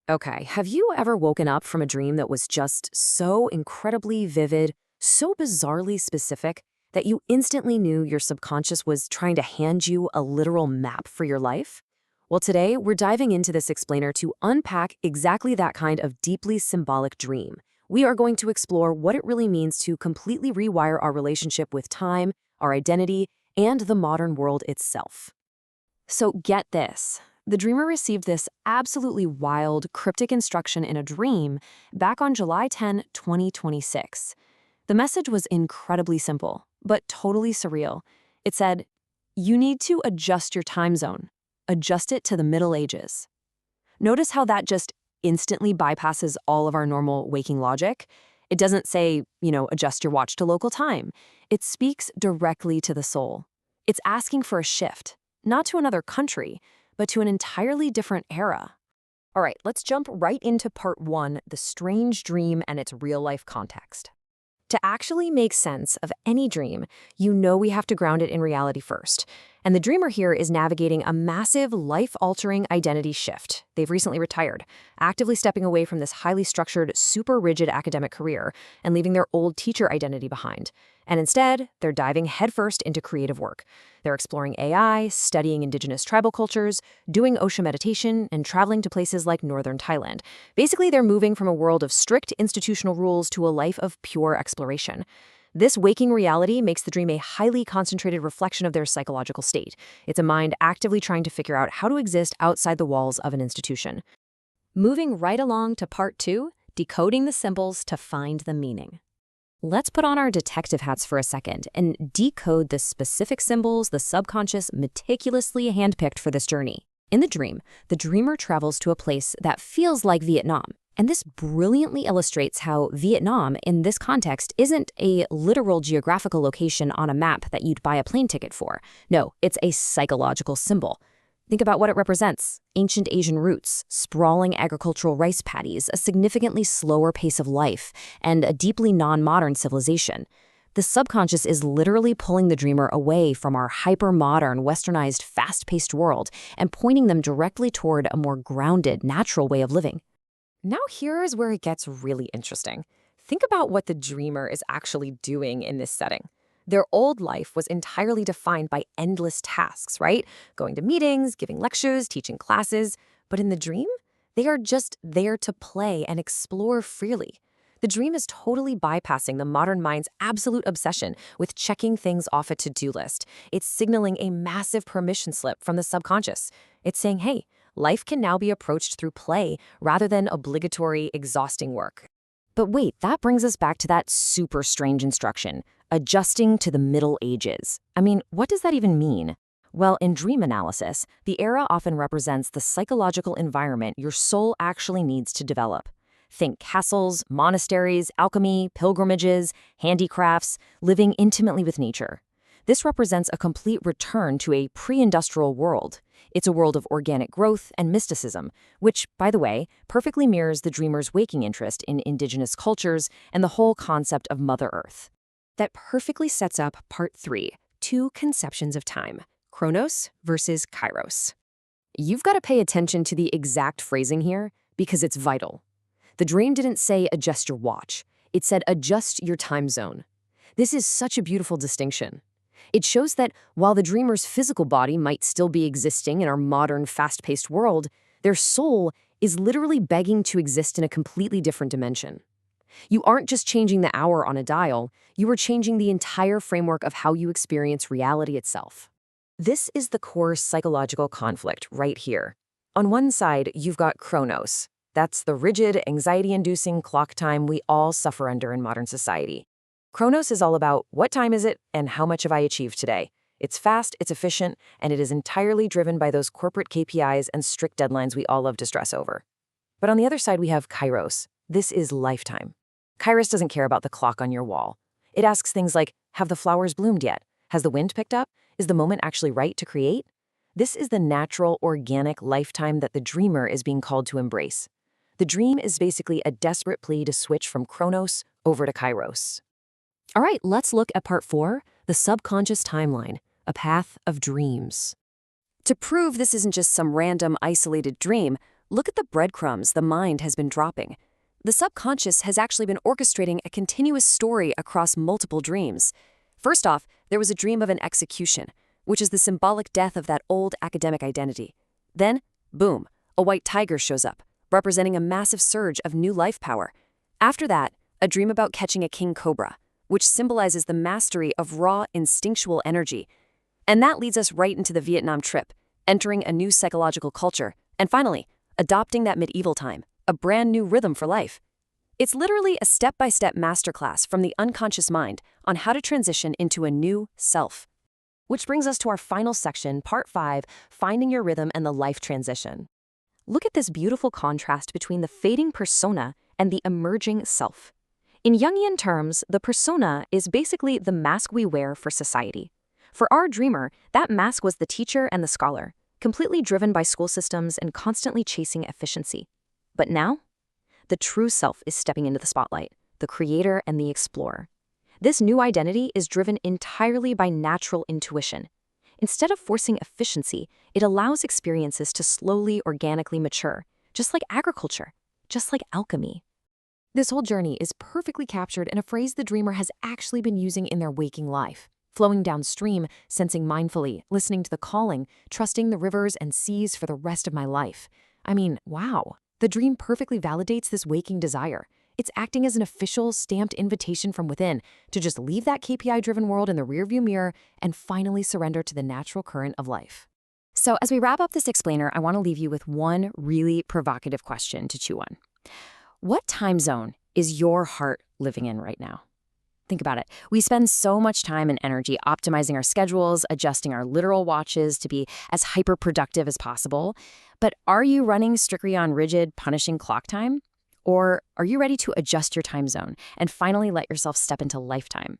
Okay, have you ever woken up from a dream that was just so incredibly vivid, so bizarrely specific, that you instantly knew your subconscious was trying to hand you a literal map for your life? Well, today we're diving into this explainer to unpack exactly that kind of deeply symbolic dream. We are going to explore what it really means to completely rewire our relationship with time, our identity, and the modern world itself. So get this. The dreamer received this absolutely wild, cryptic instruction in a dream back on July 10, 2026. The message was incredibly simple, but totally surreal. It said, "You need to adjust your time zone. Adjust it to the Middle Ages." Notice how that just instantly bypasses all of our normal waking logic? It doesn't say, adjust your watch to local time. It speaks directly to the soul. It's asking for a shift, not to another country, but to an entirely different era. All right, let's jump right into part one, the strange dream and its real-life context. To actually make sense of any dream, we have to ground it in reality first. And the dreamer here is navigating a massive, life-altering identity shift. They've recently retired, actively stepping away from this highly structured, super rigid academic career and leaving their old teacher identity behind. And instead, they're diving headfirst into creative work. They're exploring AI, studying indigenous tribal cultures, doing Osho meditation, and traveling to places like northern Thailand. Basically, they're moving from a world of strict institutional rules to a life of pure exploration. This waking reality makes the dream a highly concentrated reflection of their psychological state. It's a mind actively trying to figure out how to exist outside the walls of an institution. Moving right along to part two, decoding the symbols to find the meaning. Let's put on our detective hats for a second and decode the specific symbols the subconscious meticulously handpicked for this journey. In the dream, the dreamer travels to a place that feels like Vietnam. And this brilliantly illustrates how Vietnam, in this context, isn't a literal geographical location on a map that you'd buy a plane ticket for. No, it's a psychological symbol. Think about what it represents. Ancient Asian roots, sprawling agricultural rice paddies, a significantly slower pace of life, and a deeply non-modern civilization. The subconscious is literally pulling the dreamer away from our hyper-modern, westernized, fast-paced world and pointing them directly toward a more grounded, natural way of living. Now here's where it gets really interesting. Think about what the dreamer is actually doing in this setting. Their old life was entirely defined by endless tasks, right? Going to meetings, giving lectures, teaching classes. But in the dream, they are just there to play and explore freely. The dream is totally bypassing the modern mind's absolute obsession with checking things off a to-do list. It's signaling a massive permission slip from the subconscious. It's saying, hey, life can now be approached through play rather than obligatory, exhausting work. But wait, that brings us back to that super strange instruction, adjusting to the Middle Ages. I mean, what does that even mean? Well, in dream analysis, the era often represents the psychological environment your soul actually needs to develop. Think castles, monasteries, alchemy, pilgrimages, handicrafts, living intimately with nature. This represents a complete return to a pre-industrial world. It's a world of organic growth and mysticism, which, by the way, perfectly mirrors the dreamer's waking interest in indigenous cultures and the whole concept of Mother Earth. That perfectly sets up part three, two conceptions of time, Chronos versus Kairos. You've got to pay attention to the exact phrasing here because it's vital. The dream didn't say adjust your watch. It said adjust your time zone. This is such a beautiful distinction. It shows that while the dreamer's physical body might still be existing in our modern, fast-paced world, their soul is literally begging to exist in a completely different dimension. You aren't just changing the hour on a dial, you are changing the entire framework of how you experience reality itself. This is the core psychological conflict right here. On one side, you've got Chronos. That's the rigid, anxiety-inducing clock time we all suffer under in modern society. Chronos is all about what time is it and how much have I achieved today. It's fast, it's efficient, and it is entirely driven by those corporate KPIs and strict deadlines we all love to stress over. But on the other side, we have Kairos. This is lifetime. Kairos doesn't care about the clock on your wall. It asks things like, have the flowers bloomed yet? Has the wind picked up? Is the moment actually right to create? This is the natural, organic lifetime that the dreamer is being called to embrace. The dream is basically a desperate plea to switch from Chronos over to Kairos. All right, let's look at part four, the subconscious timeline, a path of dreams. To prove this isn't just some random, isolated dream, look at the breadcrumbs the mind has been dropping. The subconscious has actually been orchestrating a continuous story across multiple dreams. First off, there was a dream of an execution, which is the symbolic death of that old academic identity. Then, boom, a white tiger shows up, representing a massive surge of new life power. After that, a dream about catching a king cobra, which symbolizes the mastery of raw, instinctual energy. And that leads us right into the Vietnam trip, entering a new psychological culture, and finally, adopting that medieval time, a brand new rhythm for life. It's literally a step-by-step masterclass from the unconscious mind on how to transition into a new self. Which brings us to our final section, Part 5, Finding Your Rhythm and the Life Transition. Look at this beautiful contrast between the fading persona and the emerging self. In Jungian terms, the persona is basically the mask we wear for society. For our dreamer, that mask was the teacher and the scholar, completely driven by school systems and constantly chasing efficiency. But now, the true self is stepping into the spotlight, the creator and the explorer. This new identity is driven entirely by natural intuition. Instead of forcing efficiency, it allows experiences to slowly, organically mature, just like agriculture, just like alchemy. This whole journey is perfectly captured in a phrase the dreamer has actually been using in their waking life. Flowing downstream, sensing mindfully, listening to the calling, trusting the rivers and seas for the rest of my life. I mean, wow. The dream perfectly validates this waking desire. It's acting as an official, stamped invitation from within to just leave that KPI-driven world in the rearview mirror and finally surrender to the natural current of life. So as we wrap up this explainer, I want to leave you with one really provocative question to chew on. What time zone is your heart living in right now? Think about it. We spend so much time and energy optimizing our schedules, adjusting our literal watches to be as hyper-productive as possible. But are you running strictly on rigid, punishing clock time? Or are you ready to adjust your time zone and finally let yourself step into lifetime?